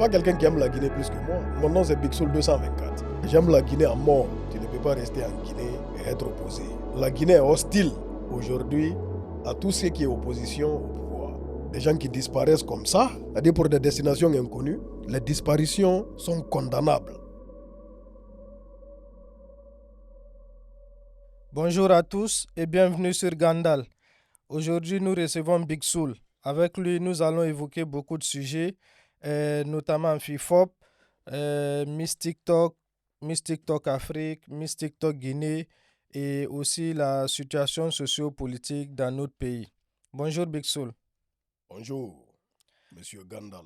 pas quelqu'un qui aime la Guinée plus que moi. Mon nom c'est Big Soul 224. J'aime la Guinée à mort. Tu ne peux pas rester en Guinée et être opposé. La Guinée est hostile aujourd'hui à tout ce qui est opposition au pouvoir. Des gens qui disparaissent comme ça, c'est-à-dire pour des destinations inconnues, les disparitions sont condamnables. Bonjour à tous et bienvenue sur Gandal. Aujourd'hui, nous recevons Big Soul. Avec lui, nous allons évoquer beaucoup de sujets, notamment FIFOP, Miss TikTok Afrique, Miss TikTok Guinée et aussi la situation socio-politique dans notre pays. Bonjour Big Soul. Bonjour, Monsieur Gandal.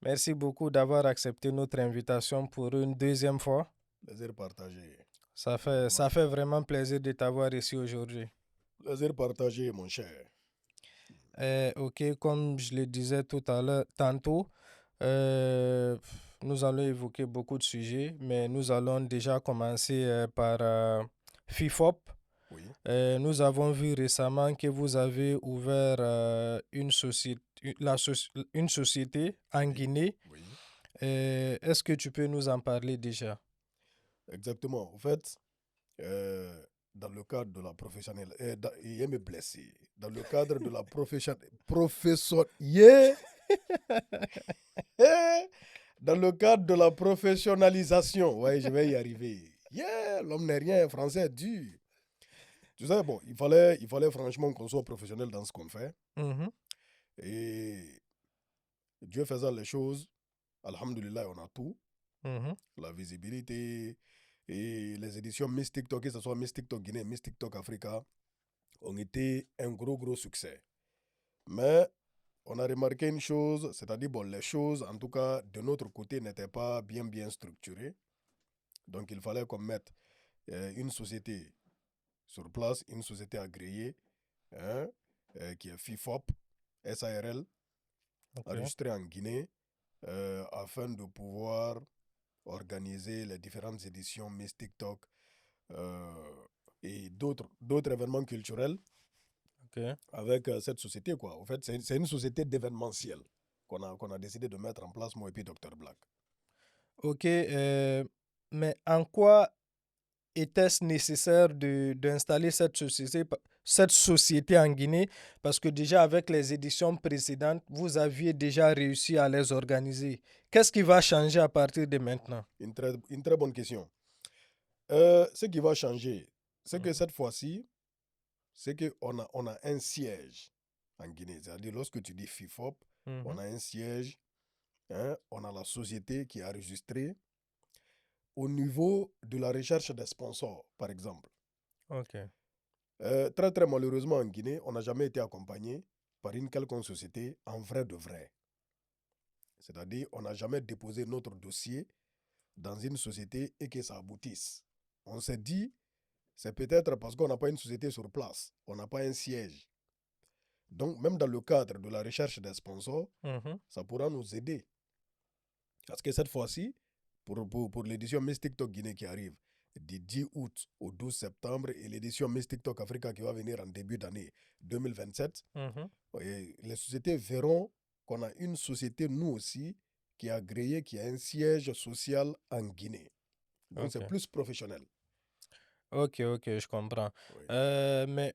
Merci beaucoup d'avoir accepté notre invitation pour une deuxième fois. Plaisir partagé. Ça fait vraiment plaisir de t'avoir ici aujourd'hui. Plaisir partagé, mon cher. Ok, comme je le disais tantôt, nous allons évoquer beaucoup de sujets, mais nous allons déjà commencer par FIFOP. Oui. Nous avons vu récemment que vous avez ouvert une société en Guinée. Oui. Est-ce que tu peux nous en parler déjà? Exactement. En fait, dans le cadre de la professionnelle, il me blessé. Dans le cadre de la dans le cadre de la professionnalisation, ouais, je vais y arriver. L'homme n'est rien, français est dur. Tu sais, bon, il fallait franchement qu'on soit professionnel dans ce qu'on fait. Mhm. Et Dieu faisant les choses, alhamdulillah, on a tout. Mhm. La visibilité et les éditions Miss TikTok, que ce soit Miss TikTok Guinée, Miss TikTok Africa, ont été un gros succès. Mais on a remarqué une chose, c'est-à-dire, bon, les choses, en tout cas, de notre côté, n'étaient pas bien structurées. Donc, il fallait qu'on mette une société sur place, une société agréée, hein, qui est FIFOP, SARL, Ok. enregistrée en Guinée, afin de pouvoir organiser les différentes éditions Miss TikTok et d'autres événements culturels Ok. avec cette société, quoi. En fait, c'est une société d'événementiel qu'on a décidé de mettre en place, moi et puis Dr Black. Ok, mais en quoi était-ce nécessaire d'installer cette société en Guinée? Parce que déjà avec les éditions précédentes, vous aviez déjà réussi à les organiser. Qu'est-ce qui va changer à partir de maintenant? Une très bonne question. Ce qui va changer, c'est que cette fois-ci, c'est qu'on a un siège en Guinée. C'est-à-dire, lorsque tu dis FIFOP, on Mhm. a un siège, hein, on a la société qui est enregistrée au niveau de la recherche des sponsors, par exemple. Ok. Très malheureusement en Guinée, on n'a jamais été accompagné par une quelconque société en vrai de vrai. C'est-à-dire, on n'a jamais déposé notre dossier dans une société et que ça aboutisse. On s'est dit, c'est peut-être parce qu'on n'a pas une société sur place, on n'a pas un siège. Donc, même dans le cadre de la recherche des sponsors, Mhm. ça pourra nous aider. Parce que cette fois-ci, pour l'édition Miss TikTok Guinée qui arrive du 10 août au 12 septembre et l'édition Miss TikTok Africa qui va venir en début d'année 2027, Mhm. les sociétés verront qu'on a une société, nous aussi, qui est agréée, qui a un siège social en Guinée. Donc, c'est Ok. plus professionnel. Ok, je comprends. Oui. Mais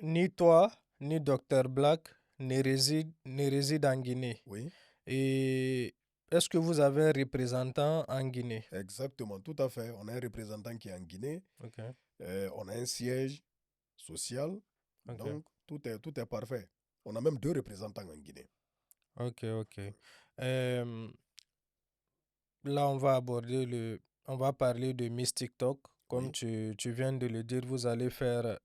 ni toi, ni Dr Black ne réside en Guinée. Oui, Et est-ce que vous avez un représentant en Guinée? exactement, tout à fait. On a un représentant qui est en Guinée. Ok, On a un siège social. ok, Donc, tout est parfait. On a même 2 représentants en Guinée. ok. Euh, Là, on va parler de Miss TikTok. Comme Oui, tu viens de le dire, vous allez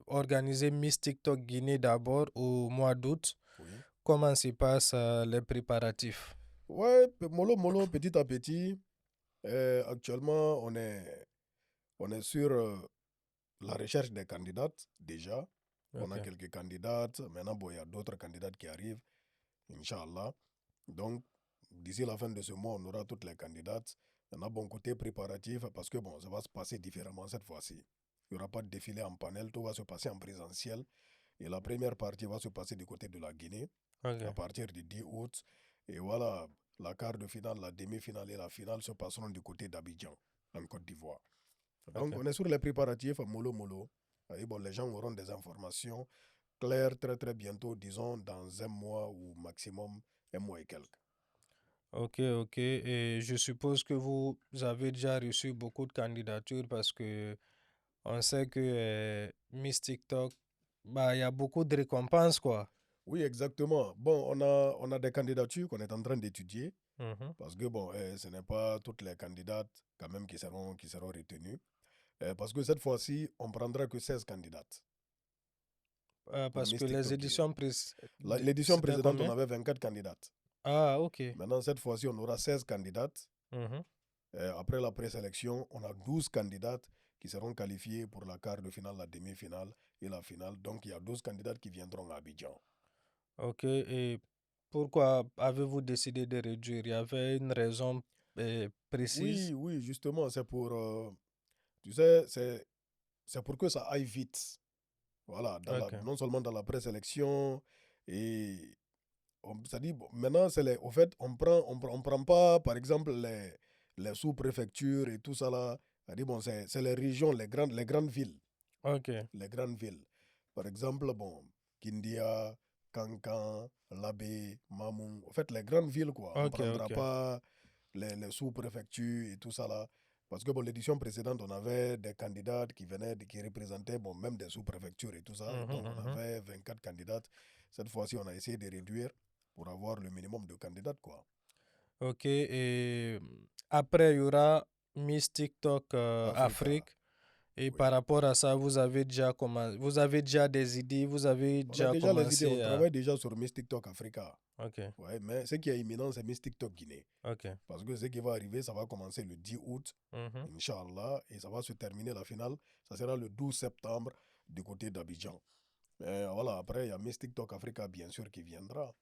organiser Miss TikTok Guinée d'abord au mois d'août. oui. Comment se passent les préparatifs? Ouais, mollo, petit à petit. Actuellement, on est sur la recherche des candidates déjà. On a Ok, quelques candidates. Maintenant, bon, il y a d'autres candidates qui arrivent, Inch'Allah. Donc, d'ici la fin de ce mois, on aura toutes les candidates. On a bon côté préparatif parce que bon, ça va se passer différemment cette fois-ci. Il n'y aura pas de défilé en panel, tout va se passer en présentiel. Et la première partie va se passer du côté de la Guinée à ok, partir du 10 août. Et voilà, la quart de finale, la demi-finale et la finale se passeront du côté d'Abidjan, en Côte d'Ivoire. Donc, Ok. on est sur les préparatifs à mollo mollo. Et bon, les gens auront des informations claires très très bientôt, disons dans un mois ou maximum un mois et quelques. Ok, ok. Et je suppose que vous avez déjà reçu beaucoup de candidatures parce que on sait que Miss TikTok, bah, il y a beaucoup de récompenses, quoi. Oui, exactement. Bon, on a des candidatures qu'on est en train d'étudier Mhm. parce que bon, ce n'est pas toutes les candidates quand même qui seront retenues. Parce que cette fois-ci, on prendra que 16 candidates pour Parce Miss que les TikTok Guinée. éditions L'édition c'était précédente, on combien? avait 24 candidates. Ah, ok. Maintenant, cette fois-ci, on aura 16 candidates. Mhm. Après la présélection, on a 12 candidates qui seront qualifiées pour la quart de finale, la demi-finale et la finale. Donc, il y a 12 candidates qui viendront à Abidjan. Ok. Et pourquoi avez-vous décidé de réduire? Il y avait une raison précise? Oui, oui, justement, c'est pour, tu sais, c'est pour que ça aille vite. Voilà, Ok. non seulement dans la présélection, et ça dit, bon, maintenant, au fait, on prend pas, par exemple, les sous-préfectures et tout ça là. Ça dit, bon, c'est les régions, les grandes villes. Ok. Les grandes villes. Par exemple, bon, Kindia, Kankan, Labé, Mamoun. En fait, les grandes villes, quoi. On ne Ok, prendra ok. pas les sous-préfectures et tout ça là. Parce que bon, l'édition précédente, on avait des candidats qui venaient, qui représentaient bon, même des sous-préfectures et tout ça. Mhm, Donc, on mhm. avait 24 candidates. Cette fois-ci, on a essayé de réduire pour avoir le minimum de candidates, quoi. Ok. Et après, il y aura Miss TikTok Africa, Afrique. Et oui. par rapport à ça, vous avez déjà des idées, vous avez On a déjà déjà les idées, on commencé à... travaille déjà sur Miss TikTok Africa. Ok, Ouais, mais ce qui est imminent, c'est Miss TikTok Guinée. ok. Parce que ce qui va arriver, ça va commencer le 10 août, Mhm. Inch'Allah, et ça va se terminer la finale. Ça sera le 12 septembre du côté d'Abidjan. Mais voilà, après, il y a Miss TikTok Africa, bien sûr, qui viendra.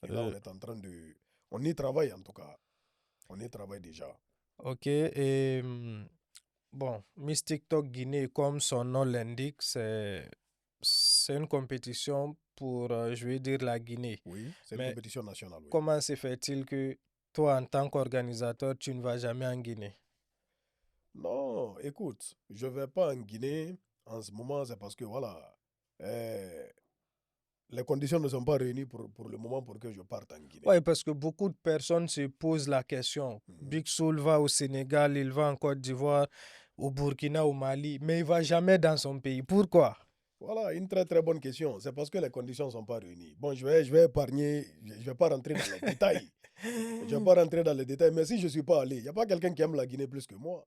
Et là, Euh, on est en train de. On y travaille en tout cas. On y travaille déjà. ok, et bon, Miss TikTok Guinée, comme son nom l'indique, c'est une compétition pour, je vais dire, la Guinée. Oui, c'est une Mais compétition nationale, oui. comment se fait-il que toi, en tant qu'organisateur, tu ne vas jamais en Guinée? Non, écoute, je ne vais pas en Guinée en ce moment, c'est parce que voilà, euh, les conditions ne sont pas réunies pour le moment pour que je parte en Guinée. Oui, parce que beaucoup de personnes se posent la question. Mhm. Big Soul va au Sénégal, il va en Côte d'Ivoire, au Burkina, au Mali, mais il va jamais dans son pays. Pourquoi? Voilà, une très très bonne question. C'est parce que les conditions ne sont pas réunies. Bon, je vais épargner, je ne vais pas rentrer dans les détails. Je ne vais pas rentrer dans les détails, mais si je ne suis pas allé, il n'y a pas quelqu'un qui aime la Guinée plus que moi.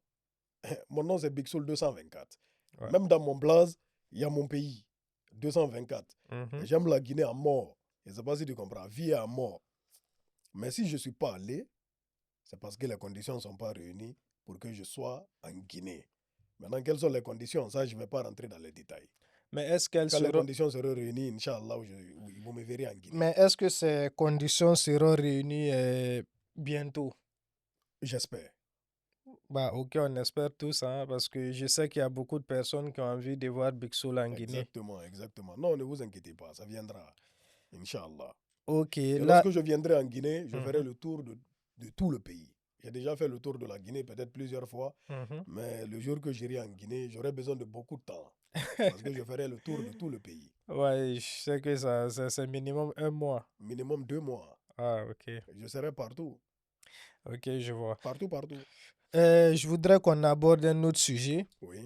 Mon nom, c'est Big Soul 224. Ouais. Même dans mon blaze, il y a mon pays, 224. Et Mhm. j'aime la Guinée à mort. Je ne sais pas si tu comprends, vie à mort. Mais si je ne suis pas allé, c'est parce que les conditions ne sont pas réunies pour que je sois en Guinée. Maintenant, quelles sont les conditions? Ça, je ne vais pas rentrer dans les détails. Mais est-ce qu'elles Quand les seront... conditions seront réunies, Inch'Allah, oui, vous me verrez en Guinée. Mais est-ce que ces conditions seront réunies bientôt? J'espère. Bah, ok, on espère tous, hein, parce que je sais qu'il y a beaucoup de personnes qui ont envie de voir Big Soul en Guinée. Exactement, exactement. Non, ne vous inquiétez pas, ça viendra. Inch'Allah. Ok, Et là... lorsque je viendrai en Guinée, je ferai Mhm, le tour de tout le pays. J'ai déjà fait le tour de la Guinée peut-être plusieurs fois, mhm. mais le jour que j'irai en Guinée, j'aurai besoin de beaucoup de temps parce que je ferai le tour de tout le pays. Ouais, je sais que c'est minimum un mois. Minimum 2 mois. Ah, ok, Je serai partout. ok, je vois. Partout, partout. Je voudrais qu'on aborde un autre sujet. Oui.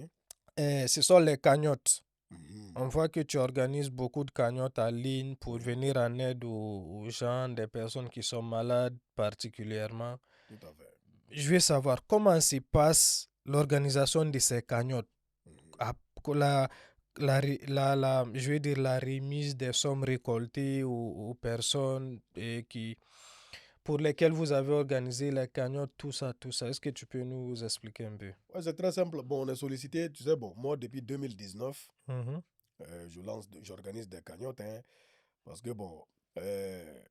Ce sont les cagnottes. Mhm. On voit que tu organises beaucoup de cagnottes en ligne pour Oui, venir en aide aux gens, des personnes qui sont malades particulièrement. tout à fait. Je veux savoir comment se passe l'organisation de ces cagnottes. Mhm. Ah, je veux dire la remise des sommes récoltées aux personnes pour lesquelles vous avez organisé les cagnottes, tout ça, tout ça. Est-ce que tu peux nous expliquer un peu? Ouais, c'est très simple. Bon, on est sollicité, tu sais, bon, moi depuis 2019, Mhm, j'organise des cagnottes, hein, parce que bon, euh,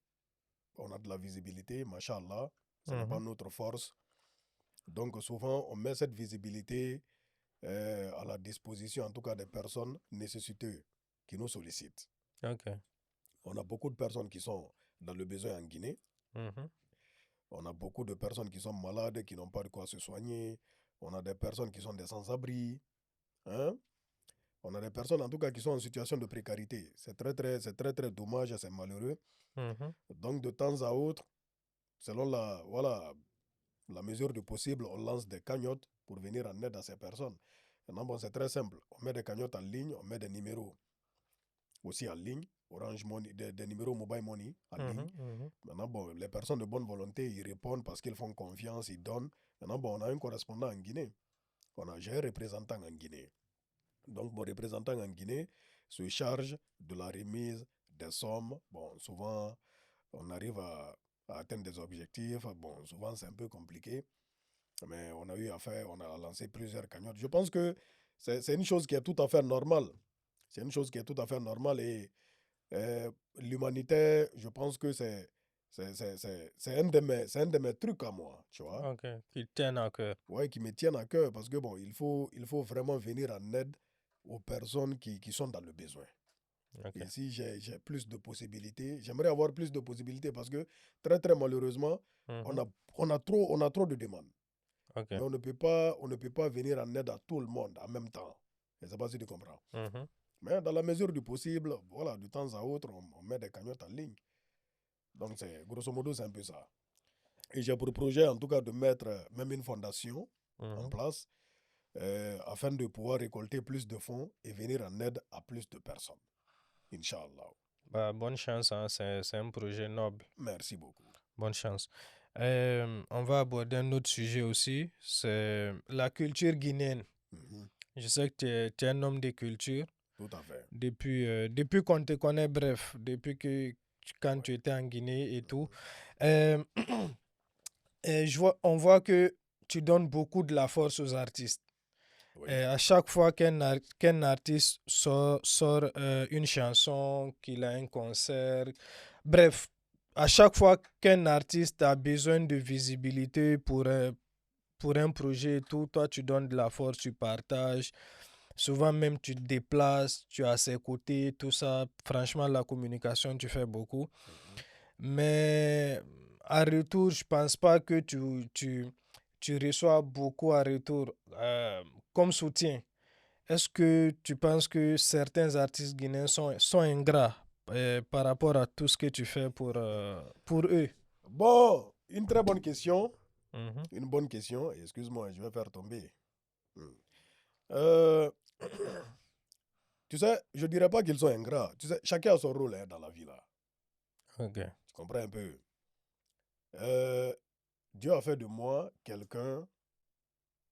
on a de la visibilité, machallah, ce n'est pas mhm. notre force. Donc souvent, on met cette visibilité à la disposition, en tout cas, des personnes nécessiteuses qui nous sollicitent. Ok. On a beaucoup de personnes qui sont dans le besoin en Guinée. Mhm. On a beaucoup de personnes qui sont malades, qui n'ont pas de quoi se soigner. On a des personnes qui sont des sans-abri. Hein? On a des personnes, en tout cas, qui sont en situation de précarité. C'est très, très dommage et c'est malheureux. Mhm. Donc, de temps à autre, selon la mesure du possible, on lance des cagnottes pour venir en aide à ces personnes. Maintenant, bon, c'est très simple. On met des cagnottes en ligne, on met des numéros aussi en ligne, Orange Money, des numéros Mobile Money en ligne. Maintenant, bon, les personnes de bonne volonté, ils répondent parce qu'ils font confiance, ils donnent. Maintenant, bon, on a un correspondant en Guinée. J'ai un représentant en Guinée. Donc, mon représentant en Guinée se charge de la remise des sommes. Bon, souvent, on arrive à atteindre des objectifs. Bon, souvent, c'est un peu compliqué. Mais on a eu à faire, on a lancé plusieurs cagnottes. Je pense que c'est une chose qui est tout à fait normale. C'est une chose qui est tout à fait normale et l'humanité, je pense que c'est un de mes trucs à moi, tu vois. Ok, qui tiennent à cœur. Ouais, qui me tiennent à cœur parce que bon, il faut vraiment venir en aide aux personnes qui sont dans le besoin. Ok. Et si j'ai plus de possibilités, j'aimerais avoir plus de possibilités parce que très très malheureusement, Mhm. on a trop de demandes. Ok. Mais on ne peut pas venir en aide à tout le monde en même temps. Je ne sais pas si tu comprends. Mhm. Mais dans la mesure du possible, voilà, de temps à autre, on met des cagnottes en ligne. Donc, grosso modo, c'est un peu ça. Et j'ai pour projet, en tout cas, de mettre même une fondation en Mhm. place afin de pouvoir récolter plus de fonds et venir en aide à plus de personnes. Inch'Allah. Bah, bonne chance, hein, c'est un projet noble. Merci beaucoup. Bonne chance. On va aborder un autre sujet aussi, c'est la culture guinéenne. Mhm. Je sais que tu es un homme de culture Tout à fait. depuis qu'on te connaît, bref, depuis que quand Ouais. tu étais en Guinée et tout. Mhm. Euh, et on voit que tu donnes beaucoup de la force aux artistes. Oui. À chaque fois qu'un artiste sort une chanson, qu'il a un concert, bref, à chaque fois qu'un artiste a besoin de visibilité pour un projet et tout, toi tu donnes de la force, tu partages. Souvent même tu te déplaces, tu es à ses côtés, tout ça. Franchement, la communication, tu fais beaucoup. Mhm. Mais en retour, je pense pas que tu reçois beaucoup en retour comme soutien. Est-ce que tu penses que certains artistes guinéens sont ingrats par rapport à tout ce que tu fais pour eux? Bon, une très bonne question. Mhm. Une bonne question. Excuse-moi, je vais faire tomber. Hmm. Euh, Tu sais, je ne dirais pas qu'ils sont ingrats. Tu sais, chacun a son rôle hein, dans la vie là. Ok. Tu comprends un peu? Euh, Dieu a fait de moi quelqu'un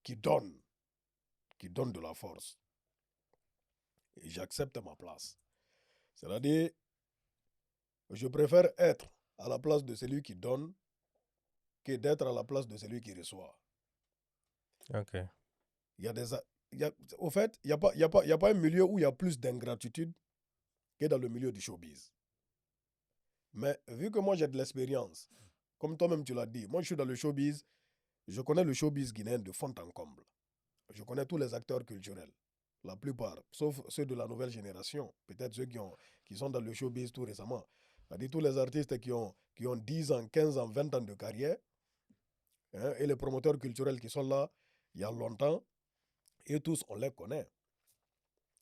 qui donne, qui donne de la force. Et j'accepte ma place. C'est-à-dire, je préfère être à la place de celui qui donne que d'être à la place de celui qui reçoit. Ok. Il y a des, au fait, il y a pas un milieu où il y a plus d'ingratitude que dans le milieu du showbiz. Mais vu que moi j'ai de l'expérience, comme toi-même tu l'as dit, moi je suis dans le showbiz, je connais le showbiz guinéen de fond en comble. Je connais tous les acteurs culturels, la plupart, sauf ceux de la nouvelle génération, peut-être ceux qui sont dans le showbiz tout récemment. C'est-à-dire tous les artistes qui ont 10 ans, 15 ans, 20 ans de carrière, hein, et les promoteurs culturels qui sont là il y a longtemps, et tous, on les connaît.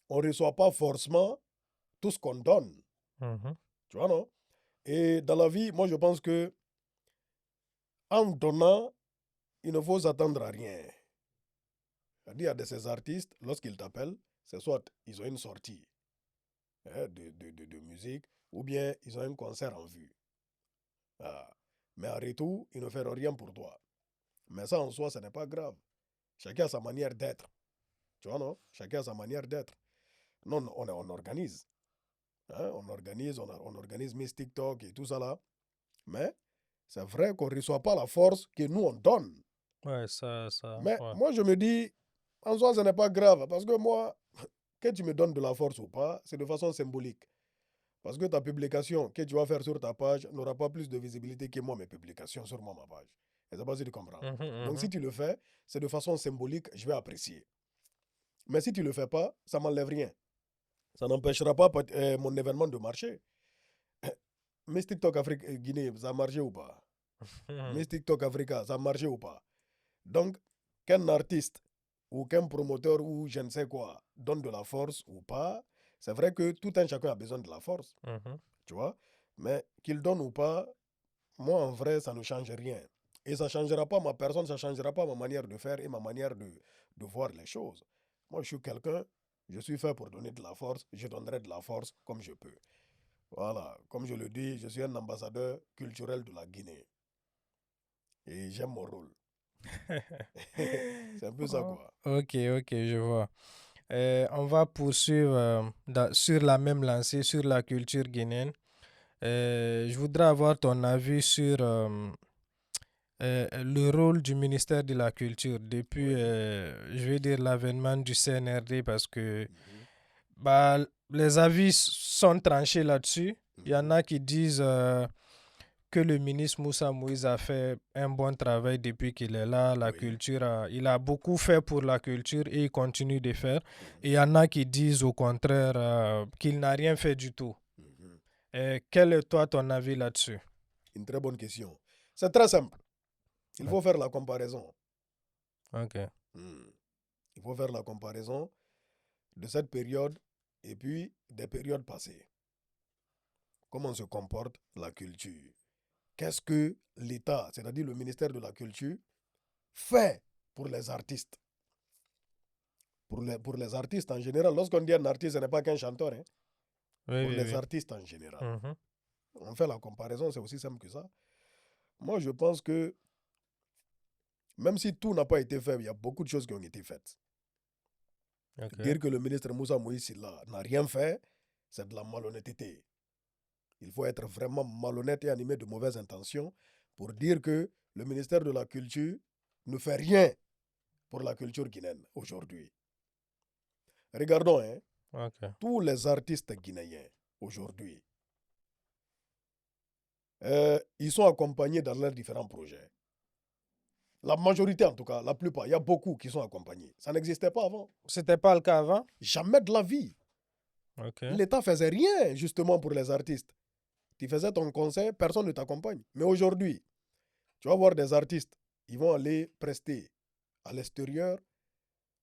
On ne reçoit pas forcément tout ce qu'on donne. Mhm. Tu vois, non? Et dans la vie, moi, je pense que en donnant, il ne faut s'attendre à rien. C'est-à-dire, il y a de ces artistes, lorsqu'ils t'appellent, c'est soit ils ont une sortie hein, de musique, ou bien ils ont un concert en vue. Ah. Mais en retour, ils ne feront rien pour toi. Mais ça, en soi, ce n'est pas grave. Chacun a sa manière d'être. Tu vois, non? Chacun a sa manière d'être. Non, on organise. Hein, on organise Miss TikTok et tout ça là. Mais c'est vrai qu'on ne reçoit pas la force que nous, on donne. Ouais, Mais ouais. moi, je me dis, en soi, ce n'est pas grave. Parce que moi, que tu me donnes de la force ou pas, c'est de façon symbolique. Parce que ta publication que tu vas faire sur ta page n'aura pas plus de visibilité que moi, mes publications sur moi, ma page. Je ne sais pas si tu comprends. Mhm, Donc, si mhm. tu le fais, c'est de façon symbolique, je vais apprécier. Mais si tu ne le fais pas, ça ne m'enlève rien. Ça n'empêchera pas mon événement de marcher. Miss TikTok Afrique Guinée, ça a marché ou pas? Miss TikTok Africa, ça a marché ou pas? Donc, qu'un artiste ou qu'un promoteur ou je ne sais quoi donne de la force ou pas, c'est vrai que tout un chacun a besoin de la force, tu vois. Mais qu'il donne ou pas, moi en vrai, ça ne change rien. Et ça ne changera pas ma personne, ça ne changera pas ma manière de faire et ma manière de voir les choses. Moi, je suis quelqu'un, je suis fait pour donner de la force, je donnerai de la force comme je peux. Voilà, comme je le dis, je suis un ambassadeur culturel de la Guinée. Et j'aime mon rôle. C'est un peu ça, Oh, quoi. ok, ok, je vois. On va poursuivre sur la même lancée, sur la culture guinéenne. Je voudrais avoir ton avis sur le rôle du ministère de la Culture depuis, Oui. je vais dire, l'avènement du CNRD parce que Mhm, bah, les avis sont tranchés là-dessus. Il y en mhm. a qui disent que le ministre Moussa Moïse a fait un bon travail depuis qu'il est là. La Oui. culture, il a beaucoup fait pour la culture et il continue de faire. Et il Mhm, y en a qui disent au contraire qu'il n'a rien fait du tout. mhm. Quel est toi ton avis là-dessus? Une très bonne question. C'est très simple. Il Ok. faut faire la comparaison. Ok. Hmm. Il faut faire la comparaison de cette période et puis des périodes passées. Comment se comporte la culture? Qu'est-ce que l'État, c'est-à-dire le ministère de la Culture, fait pour les artistes? Pour les artistes en général, lorsqu'on dit un artiste, ce n'est pas qu'un chanteur, hein. Oui, Pour oui, les oui. artistes en général. Mhm. On fait la comparaison, c'est aussi simple que ça. Moi, je pense que même si tout n'a pas été fait, il y a beaucoup de choses qui ont été faites. Ok. Dire que le ministre Moussa Moïse n'a rien fait, c'est de la malhonnêteté. Il faut être vraiment malhonnête et animé de mauvaises intentions pour dire que le ministère de la Culture ne fait rien pour la culture guinéenne aujourd'hui. Regardons, hein, Ok. tous les artistes guinéens aujourd'hui, ils sont accompagnés dans leurs différents projets. La majorité en tout cas, la plupart, il y a beaucoup qui sont accompagnés. Ça n'existait pas avant. C'était pas le cas avant? Jamais de la vie. Ok. L'État faisait rien justement pour les artistes. Tu faisais ton conseil, personne ne t'accompagne. Mais aujourd'hui, tu vas voir des artistes, ils vont aller prester à l'extérieur.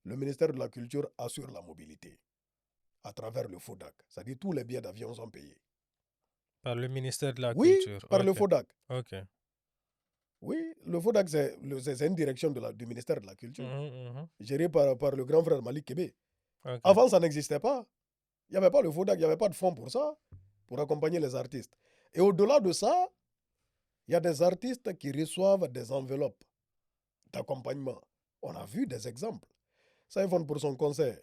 Le ministère de la Culture assure la mobilité à travers le FODAC. C'est-à-dire tous les billets d'avion sont payés. Par le ministère de la Oui, Culture. par le Ok. FODAC. Ok. Oui, le FODAC, c'est une direction du ministère de la Culture, Mhm, mhm. gérée par le grand frère Malik Kébé. Ok. Avant, ça n'existait pas. Il n'y avait pas le FODAC, il n'y avait pas de fonds pour ça, pour accompagner les artistes. Et au-delà de ça, il y a des artistes qui reçoivent des enveloppes d'accompagnement. On a vu des exemples. Saïfon, pour son concert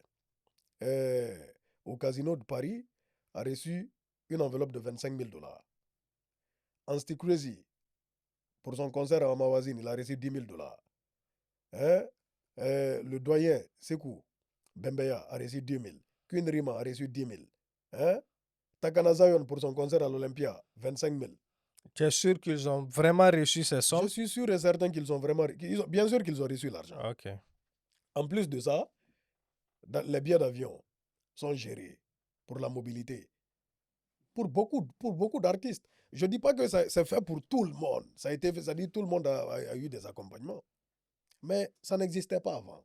au Casino de Paris, a reçu une enveloppe de 25 000 dollars. Ansti Crazy, pour son concert à Mawazine, il a reçu 10 000 dollars. Hein? Le doyen Sekou Bembeya a reçu 10 000. Queen Rima a reçu 10 000. Hein? Takana Zion pour son concert à l'Olympia, 25 000. Tu es sûr qu'ils ont vraiment reçu ces Je sommes? suis sûr et certain qu'ils ont vraiment. Bien sûr qu'ils ont reçu l'argent. Ok. En plus de ça, les billets d'avion sont gérés pour la mobilité. Pour beaucoup d'artistes. Je ne dis pas que c'est fait pour tout le monde. Ça a été fait, ça dit tout le monde a eu des accompagnements. Mais ça n'existait pas avant.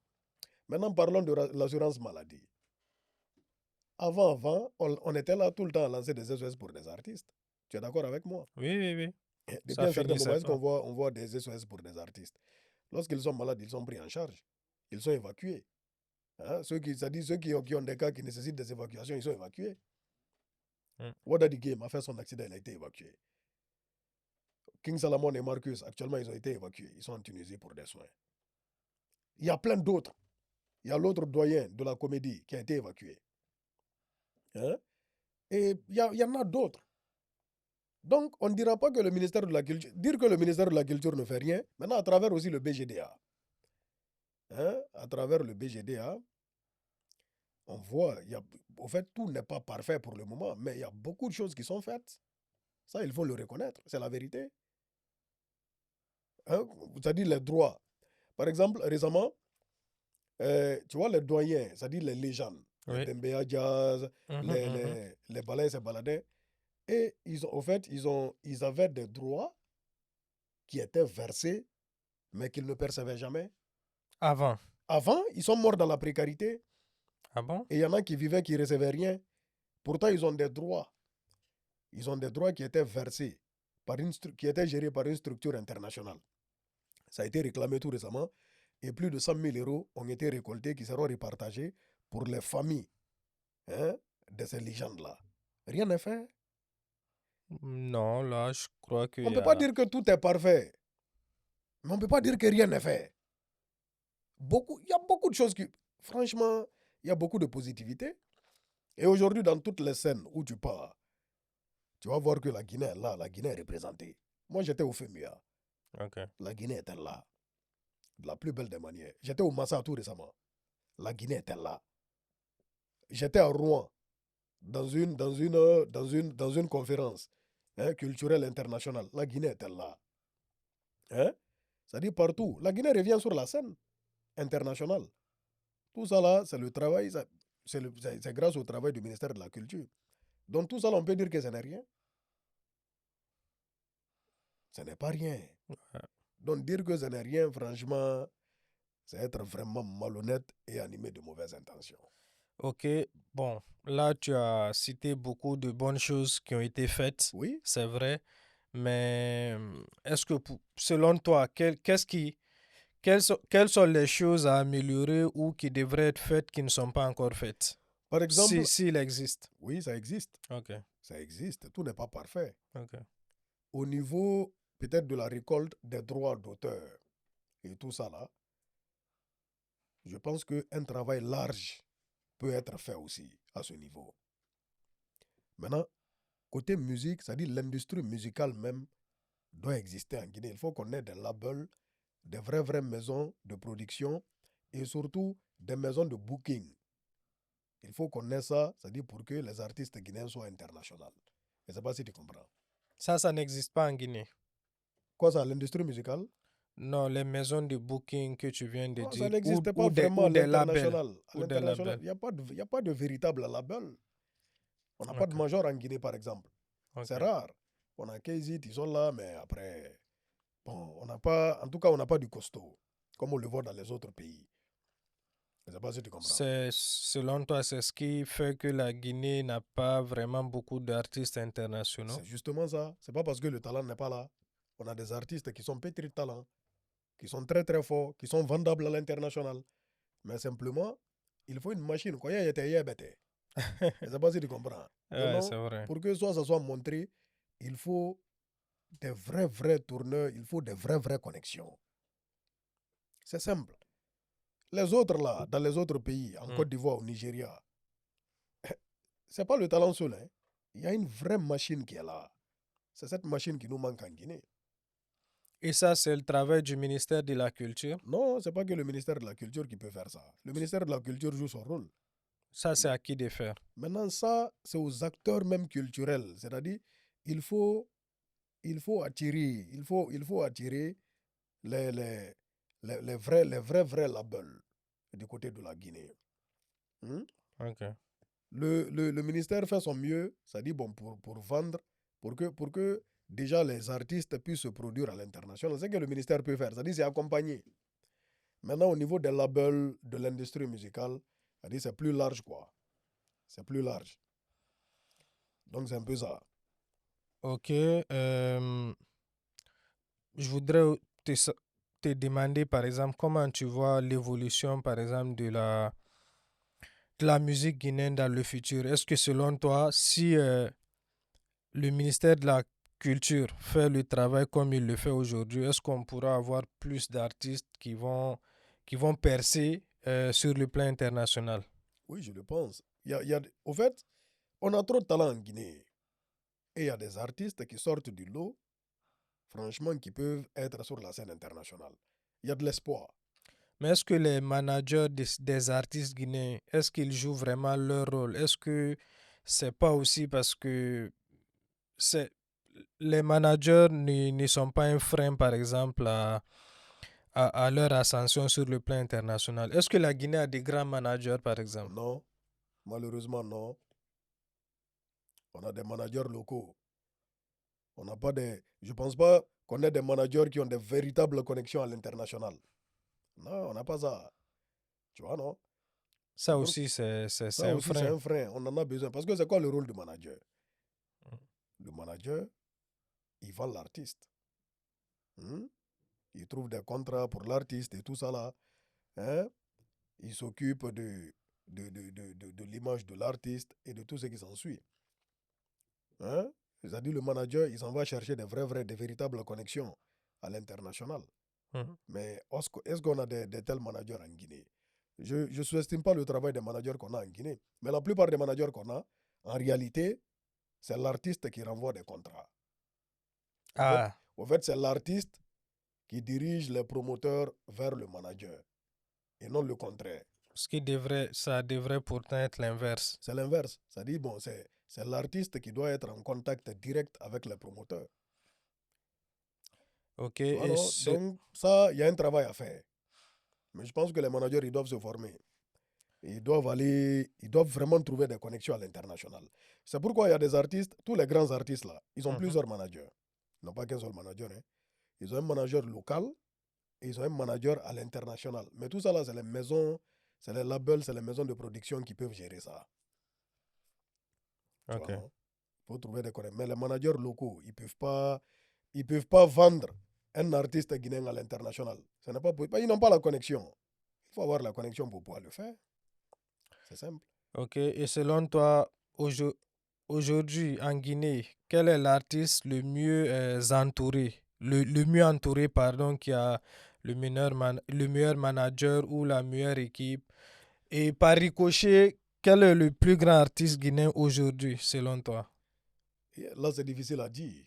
Maintenant, parlons de l'assurance maladie. Avant, on était là tout le temps à lancer des SOS pour des artistes. Tu es d'accord avec moi? Oui, oui, oui. Depuis Ça un certain moment, finissait est-ce qu'on pas. voit, on voit des SOS pour des artistes? Lorsqu'ils sont malades, ils sont pris en charge. Ils sont évacués. Hein? Ceux qui ont des cas qui nécessitent des évacuations, ils sont évacués. Mm. Wadadi Game a fait son accident, il a été évacué. King Salomon et Marcus, actuellement, ils ont été évacués. Ils sont en Tunisie pour des soins. Il y a plein d'autres. Il y a l'autre doyen de la comédie qui a été évacué. Hein? Et il y en a d'autres. Donc, on ne dira pas que le ministère de la Culture. Dire que le ministère de la Culture ne fait rien, maintenant, à travers aussi le BGDA. Hein? À travers le BGDA, on voit, au fait, tout n'est pas parfait pour le moment, mais il y a beaucoup de choses qui sont faites. Ça, il faut le reconnaître. C'est la vérité. Hein? C'est-à-dire les droits. Par exemple, récemment, tu vois, les doyens, c'est-à-dire les légendes, les Oui. Bembeya Jazz, Mhm, les, mhm. les, les Balaïs et Baladins, et au fait, ils avaient des droits qui étaient versés, mais qu'ils ne percevaient jamais. Avant. Avant, ils sont morts dans la précarité. Ah bon? Et il y en a qui vivaient, qui ne recevaient rien. Pourtant, ils ont des droits. Ils ont des droits qui étaient versés, qui étaient gérés par une structure internationale. Ça a été réclamé tout récemment. Et plus de 100 000 euros ont été récoltés qui seront repartagés pour les familles, hein, de ces légendes-là. Rien n'est fait. Non, là, je crois qu'il On y ne peut pas a... dire que tout est parfait. Mais on ne peut pas dire que rien n'est fait. Il y a beaucoup de choses qui... Franchement, il y a beaucoup de positivité. Et aujourd'hui, dans toutes les scènes où tu pars, tu vas voir que la Guinée est là, la Guinée est représentée. Moi, j'étais au FEMUA. Ok. La Guinée était là. De la plus belle des manières. J'étais au Massa tout récemment. La Guinée était là. J'étais à Rouen dans une conférence, hein, culturelle internationale. La Guinée était là. Hein? Ça dit partout. La Guinée revient sur la scène internationale. Tout ça là, c'est le travail, c'est grâce au travail du ministère de la Culture. Donc tout ça là, on peut dire que ce n'est rien. Ce n'est pas rien. Donc dire que ce n'est rien, franchement, c'est être vraiment malhonnête et animé de mauvaises intentions. Ok, bon, là tu as cité beaucoup de bonnes choses qui ont été faites, Oui, c'est vrai, mais est-ce que selon toi, quelles sont les choses à améliorer ou qui devraient être faites qui ne sont pas encore faites? par exemple, S'il existe. oui, ça existe. Ok, Ça existe. Tout n'est pas parfait. ok. Au niveau peut-être de la récolte des droits d'auteur et tout ça là, je pense qu'un travail large peut être fait aussi à ce niveau. Maintenant, côté musique, c'est-à-dire l'industrie musicale même doit exister en Guinée. Il faut qu'on ait des labels, des vraies maisons de production et surtout des maisons de booking. Il faut qu'on ait ça, c'est-à-dire pour que les artistes guinéens soient internationaux. Je ne sais pas si tu comprends. Ça n'existe pas en Guinée. Quoi ça, l'industrie musicale? Non, les maisons de booking que tu viens de Non, ça dire, n'existe pas vraiment ou à des labels, l'international. À ou des l'international, labels. il y a pas de véritable label. On n'a pas de Ok, major en Guinée, par exemple. C'est ok. rare. On a KZ, ils sont là, mais après, bon, on n'a pas, en tout cas, on n'a pas du costaud, comme on le voit dans les autres pays. Je ne sais pas si tu comprends. Selon toi, c'est ce qui fait que la Guinée n'a pas vraiment beaucoup d'artistes internationaux. C'est justement ça. C'est pas parce que le talent n'est pas là. On a des artistes qui sont pétris de talent, qui sont très forts, qui sont vendables à l'international. Mais simplement, il faut une machine. Quoi, il y a bête. Je ne sais pas si tu comprends. Donc Ouais, non, c'est vrai. pour que ça soit montré, il faut des vrais tourneurs, il faut des vraies connexions. C'est simple. Les autres là, dans les autres pays, en Mm. Côte d'Ivoire, au Nigeria, c'est pas le talent seul. Hein. Il y a une vraie machine qui est là. C'est cette machine qui nous manque en Guinée. Et ça, c'est le travail du ministère de la Culture. Non, c'est pas que le ministère de la Culture qui peut faire ça. Le ministère de la Culture joue son rôle. Ça, c'est à qui de faire. Maintenant, ça, c'est aux acteurs même culturels. C'est-à-dire, il faut, il faut attirer les, les, vrais labels du côté de la Guinée. Hmm? Ok. Le ministère fait son mieux, ça dit bon, pour vendre, pour que déjà les artistes puissent se produire à l'international. C'est ce que le ministère peut faire, ça dit c'est accompagner. Maintenant, au niveau des labels de l'industrie musicale, ça dit c'est plus large quoi. C'est plus large. Donc c'est un peu ça. Ok. Je voudrais te demander, par exemple, comment tu vois l'évolution, par exemple, de la musique guinéenne dans le futur. Est-ce que selon toi, si le ministère de la Culture fait le travail comme il le fait aujourd'hui, est-ce qu'on pourra avoir plus d'artistes qui vont percer sur le plan international? Oui, je le pense. Au fait, on a trop de talent en Guinée. Et il y a des artistes qui sortent du lot, franchement, qui peuvent être sur la scène internationale. Il y a de l'espoir. Mais est-ce que les managers des artistes guinéens, est-ce qu'ils jouent vraiment leur rôle? Est-ce que c'est pas aussi parce que c'est, les managers ne sont pas un frein, par exemple, à leur ascension sur le plan international? Est-ce que la Guinée a des grands managers, par exemple? Non, malheureusement, non. On a des managers locaux. On n'a pas des... Je ne pense pas qu'on ait des managers qui ont des véritables connexions à l'international. Non, on n'a pas ça. Tu vois, non? Ça aussi, c'est Ça un aussi, c'est frein. un frein. On en a besoin. Parce que c'est quoi le rôle du manager? Le manager, il vend l'artiste. Il trouve des contrats pour l'artiste et tout ça là. Hein? Il s'occupe de l'image de l'artiste et de tout ce qui s'ensuit. Hein? C'est-à-dire le manager, il s'en va chercher des véritables connexions à l'international. Mhm. Mais est-ce qu'on a des tels managers en Guinée? Je ne sous-estime pas le travail des managers qu'on a en Guinée. Mais la plupart des managers qu'on a, en réalité, c'est l'artiste qui renvoie des contrats. Ah, Au fait c'est l'artiste qui dirige les promoteurs vers le manager et non le contraire. ça devrait pourtant être l'inverse. C'est l'inverse. C'est-à-dire, bon, c'est l'artiste qui doit être en contact direct avec les promoteurs. Ok, Tu vois, et non? Donc, ça, il y a un travail à faire. Mais je pense que les managers, ils doivent se former. Ils doivent vraiment trouver des connexions à l'international. C'est pourquoi il y a des artistes, tous les grands artistes là, ils ont plusieurs managers. Ils n'ont pas qu'un seul manager. Hein. Ils ont un manager local et ils ont un manager à l'international. Mais tout ça là, c'est les maisons, c'est les labels, c'est les maisons de production qui peuvent gérer ça. Tu vois, ok. non? Il faut trouver des connexions. Mais les managers locaux, ils peuvent pas vendre un artiste guinéen à l'international. Ce n'est pas possible. Ils n'ont pas la connexion. Il faut avoir la connexion pour pouvoir le faire. C'est simple. Ok, et selon toi, aujourd'hui en Guinée, quel est l'artiste le mieux entouré, le mieux entouré, pardon, qui a le meilleur manager ou la meilleure équipe? Et par ricochet, quel est le plus grand artiste guinéen aujourd'hui, selon toi? Et là, c'est difficile à dire.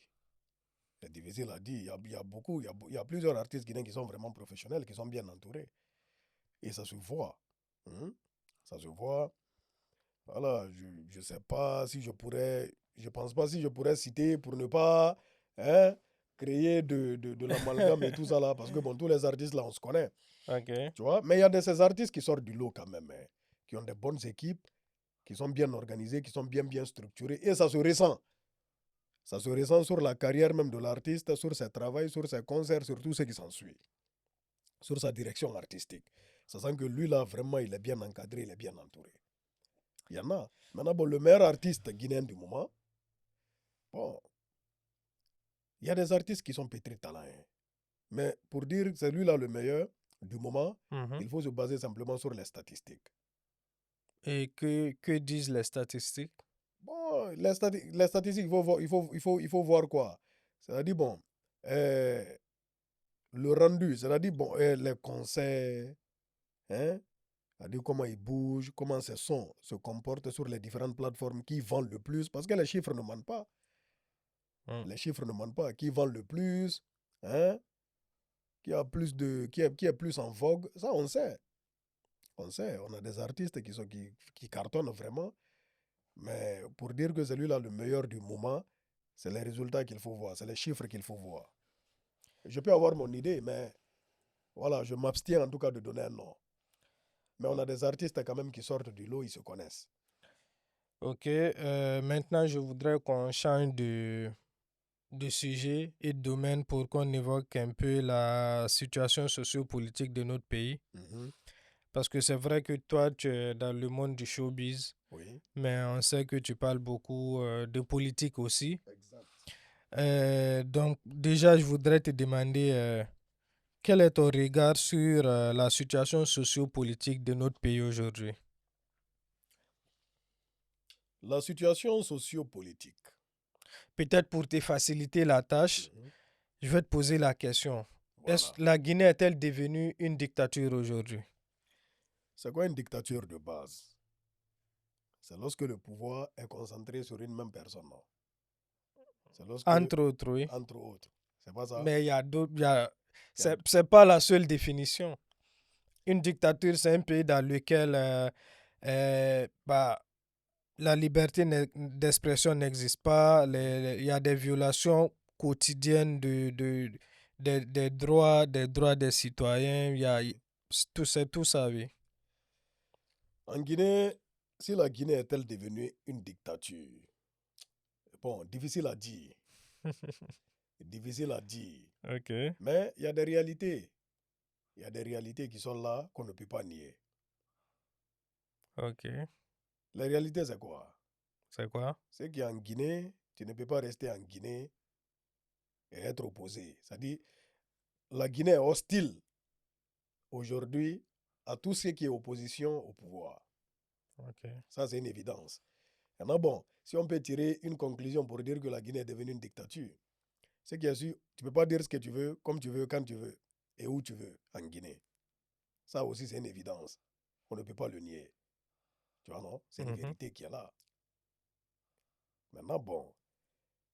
C'est difficile à dire. Il y a beaucoup, il y a plusieurs artistes guinéens qui sont vraiment professionnels, qui sont bien entourés. Et ça se voit. Hein. Ça se voit. Voilà, je ne sais pas si je pourrais, je pense pas si je pourrais citer pour ne pas hein, créer de l'amalgame et tout ça là, parce que bon, tous les artistes là, on se connaît, Ok. tu vois. Mais il y a de ces artistes qui sortent du lot quand même, hein, qui ont des bonnes équipes, qui sont bien organisés, qui sont bien structurés, et ça se ressent. Ça se ressent sur la carrière même de l'artiste, sur ses travaux, sur ses concerts, sur tout ce qui s'ensuit, sur sa direction artistique. Ça sent que lui là, vraiment, il est bien encadré, il est bien entouré. Il y en a. Maintenant, bon, le meilleur artiste guinéen du moment, bon, il y a des artistes qui sont pétris de talent. Hein. Mais pour dire que c'est lui là le meilleur du moment, Mhm. il faut se baser simplement sur les statistiques. Et que disent les statistiques? Bon, les statistiques, il faut voir quoi. C'est-à-dire, bon, euh, le rendu, c'est-à-dire, bon, les concerts, hein, c'est-à-dire comment ils bougent, comment ces sons se comportent sur les différentes plateformes qui vendent le plus, parce que les chiffres ne mentent pas. Mm. Les chiffres ne mentent pas. Qui vend le plus, hein, qui est plus en vogue, ça on sait. On sait, on a des artistes qui cartonnent vraiment, mais pour dire que celui-là le meilleur du moment, c'est les résultats qu'il faut voir, c'est les chiffres qu'il faut voir. Je peux avoir mon idée, mais voilà, je m'abstiens en tout cas de donner un nom. Mais on a des artistes quand même qui sortent du lot, ils se connaissent. Ok, maintenant je voudrais qu'on change de sujet et de domaine pour qu'on évoque un peu la situation sociopolitique de notre pays. Mhm. Parce que c'est vrai que toi, tu es dans le monde du showbiz, Oui, mais on sait que tu parles beaucoup de politique aussi. exact. Donc déjà, je voudrais te demander quel est ton regard sur la situation sociopolitique de notre pays aujourd'hui? La situation sociopolitique. Peut-être pour te faciliter la tâche, Mhm. je vais te poser la question. Est-ce Voilà. la Guinée est-elle devenue une dictature aujourd'hui? C'est quoi une dictature de base? C'est lorsque le pouvoir est concentré sur une même personne. Non? C'est lorsque, Entre autres, oui. entre autres. C'est pas ça? Mais il y a d'autres. Il y a- C'est pas la seule définition. Une dictature, c'est un pays dans lequel bah, la liberté d'expression n'existe pas. Il y a des violations quotidiennes des droits des citoyens. C'est tout ça, oui. En Guinée, si la Guinée est-elle devenue une dictature? Bon, difficile à dire. Difficile à dire. Ok, Mais il y a des réalités. Il y a des réalités qui sont là qu'on ne peut pas nier. ok. La réalité, c'est quoi? C'est quoi? C'est qu'en Guinée, tu ne peux pas rester en Guinée et être opposé. C'est-à-dire, la Guinée est hostile aujourd'hui à tout ce qui est opposition au pouvoir. Ok. Ça, c'est une évidence. Maintenant, bon, si on peut tirer une conclusion pour dire que la Guinée est devenue une dictature, c'est qu'il y a su, tu ne peux pas dire ce que tu veux, comme tu veux, quand tu veux et où tu veux en Guinée. Ça aussi, c'est une évidence. On ne peut pas le nier. Tu vois, non? C'est une Mhm. vérité qui est là. Maintenant, bon,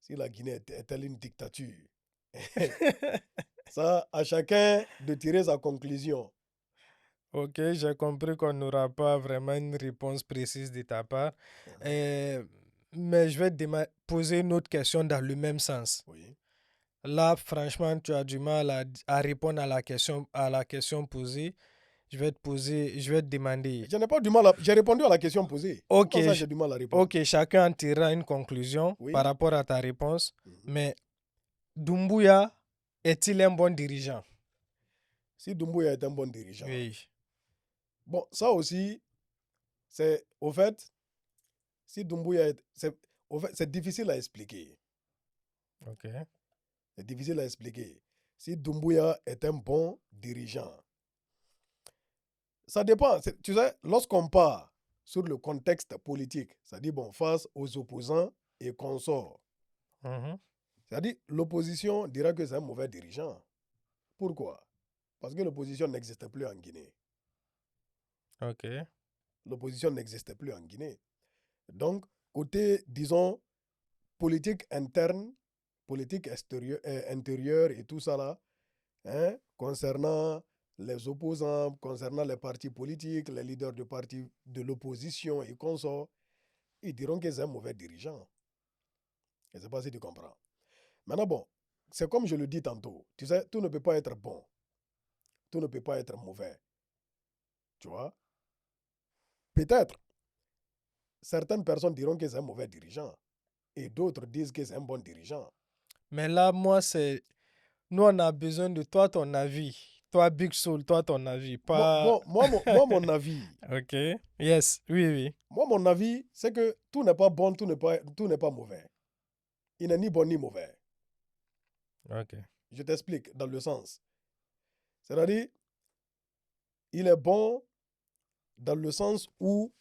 si la Guinée est-elle une dictature, ça, à chacun de tirer sa conclusion. Ok, j'ai compris qu'on n'aura pas vraiment une réponse précise de ta part. Euh, mais je vais poser une autre question dans le même sens. Oui. Là, franchement, tu as du mal à répondre à la question posée. Je vais te demander. Je n'ai pas du mal à... J'ai répondu à la question posée. Ok, Comment ça, j'ai du mal à répondre? ok, chacun en tirera une conclusion par Oui. rapport à ta réponse. Mhm. Mais Doumbouya est-il un bon dirigeant? Si Doumbouya est un bon dirigeant. Oui. Bon, ça aussi, c'est... Au fait, si Doumbouya est... Au fait, c'est difficile à expliquer. Ok. C'est difficile à expliquer. Si Doumbouya est un bon dirigeant, ça dépend. Tu sais, lorsqu'on part sur le contexte politique, c'est-à-dire bon, face aux opposants et consorts, Mhm. c'est-à-dire l'opposition dira que c'est un mauvais dirigeant. Pourquoi? Parce que l'opposition n'existe plus en Guinée. Ok. L'opposition n'existe plus en Guinée. Donc, côté, disons, politique interne, politique intérieure et tout ça là, hein, concernant les opposants, concernant les partis politiques, les leaders de partis de l'opposition et consorts, ils diront que c'est un mauvais dirigeant. Je ne sais pas si tu comprends. Maintenant, bon, c'est comme je le dis tantôt. Tu sais, tout ne peut pas être bon. Tout ne peut pas être mauvais. Tu vois? Peut-être, certaines personnes diront que c'est un mauvais dirigeant. Et d'autres disent que c'est un bon dirigeant. Mais là, nous, on a besoin de toi, ton avis. Toi, Big Soul, toi, ton avis. Pas. Mon avis, Ok. Yes. Oui, oui. mon avis, c'est que tout n'est pas bon, tout n'est pas mauvais. Il n'est ni bon ni mauvais. Ok. Je t'explique dans le sens. C'est-à-dire, il est bon dans le sens où,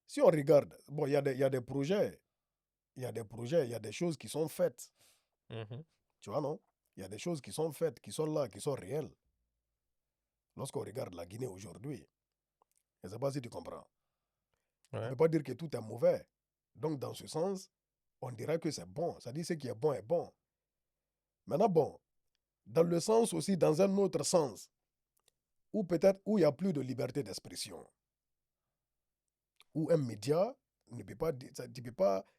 si on regarde, bon, il y a des projets, il y a des projets, il y a des choses qui sont faites. Mhm. Tu vois, non? Il y a des choses qui sont faites, qui sont là, qui sont réelles. Lorsqu'on regarde la Guinée aujourd'hui, je ne sais pas si tu comprends. On ne Ouais. peut pas dire que tout est mauvais. Donc, dans ce sens, on dira que c'est bon. Ça dit ce qui est bon est bon. Maintenant, bon, dans le sens aussi, dans un autre sens, où peut-être où il n'y a plus de liberté d'expression, où un média ne peut pas,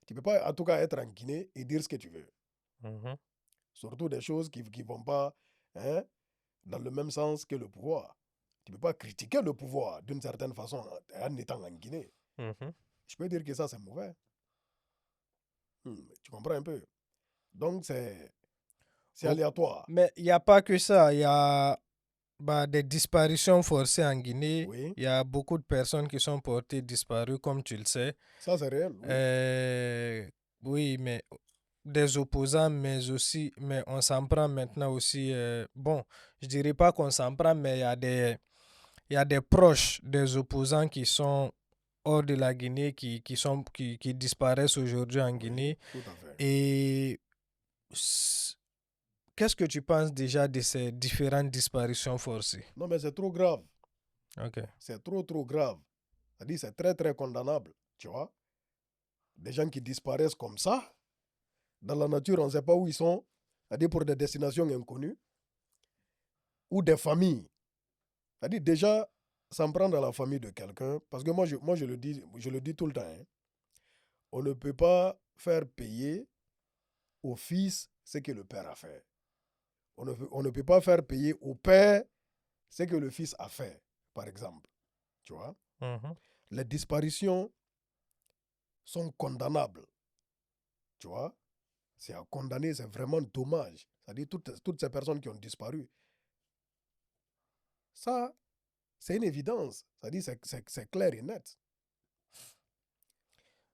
tu peux pas en tout cas être en Guinée et dire ce que tu veux. Mhm. Surtout des choses qui ne vont pas, hein, dans le même sens que le pouvoir. Tu ne peux pas critiquer le pouvoir d'une certaine façon en étant en Guinée. Mhm. Je peux dire que ça, c'est mauvais. Tu comprends un peu? Donc, c'est Oh, aléatoire. mais il n'y a pas que ça. Il y a des disparitions forcées en Guinée. Oui, Il y a beaucoup de personnes qui sont portées disparues, comme tu le sais. ça, c'est réel, oui. Euh, oui, mais des opposants, mais on s'en prend maintenant aussi. Bon, je dirais pas qu'on s'en prend, mais il y a des proches des opposants qui sont hors de la Guinée, qui disparaissent aujourd'hui en Oui, Guinée. tout à fait. Et s- qu'est-ce que tu penses déjà de ces différentes disparitions forcées? Non, mais c'est trop grave. Ok. C'est trop, trop grave. C'est-à-dire, c'est très, très condamnable. Tu vois? Des gens qui disparaissent comme ça, dans la nature, on ne sait pas où ils sont. C'est-à-dire pour des destinations inconnues. Ou des familles. C'est-à-dire, déjà, s'en prendre à la famille de quelqu'un. Parce que moi je le dis tout le temps. Hein, on ne peut pas faire payer au fils ce que le père a fait. On ne peut pas faire payer au père ce que le fils a fait, par exemple. Tu vois? Mhm. Les disparitions sont condamnables. Tu vois? c'est à condamner, c'est vraiment dommage. C'est-à-dire toutes ces personnes qui ont disparu. Ça, c'est une évidence. C'est-à-dire c'est clair et net.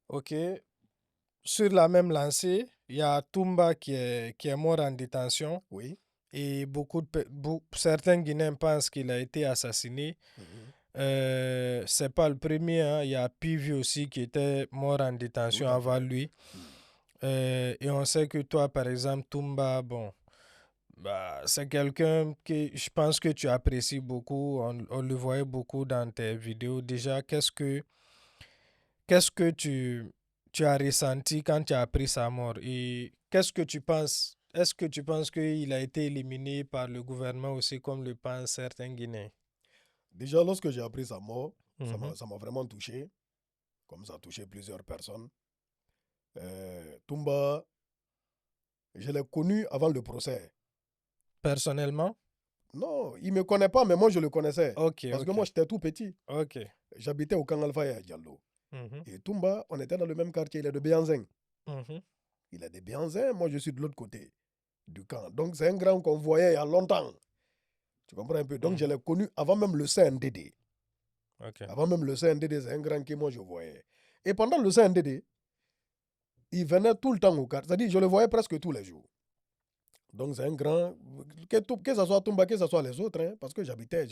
Ok. Sur la même lancée, il y a Toumba qui est mort en détention Oui. et certains Guinéens pensent qu'il a été assassiné. Mhm. C'est pas le premier, hein. Il y a Pivi aussi qui était mort en Tout détention à avant fait. lui. Mhm. Et on sait que toi, par exemple, Toumba, bon, bah, c'est quelqu'un que je pense que tu apprécies beaucoup. On le voyait beaucoup dans tes vidéos. Déjà, qu'est-ce que tu as ressenti quand tu as appris sa mort? Et qu'est-ce que tu penses? Est-ce que tu penses qu'il a été éliminé par le gouvernement aussi, comme le pensent certains Guinéens? Déjà, lorsque j'ai appris sa mort, Mhm. ça m'a vraiment touché, comme ça a touché plusieurs personnes. Toumba, je l'ai connu avant le procès. Personnellement? Non, il ne me connaît pas, mais moi je le connaissais. Ok, Parce que ok, moi j'étais tout petit. ok. J'habitais au Kangalfa et à Diallo. Mhm, Et Toumba, on était dans le même quartier, il est de Béanzin. mhm, Il est de Béanzin, moi je suis de l'autre côté du camp. Donc c'est un grand qu'on voyait il y a longtemps. Tu comprends un peu? Donc je mhm. l'ai connu avant même le CNDD. Ok. Avant même le CNDD, c'est un grand que moi je voyais. Et pendant le CNDD, il venait tout le temps au quartier. C'est-à-dire, je le voyais presque tous les jours. Donc c'est un grand, que ce soit Toumba, que ce soit les autres, hein, parce que j'habitais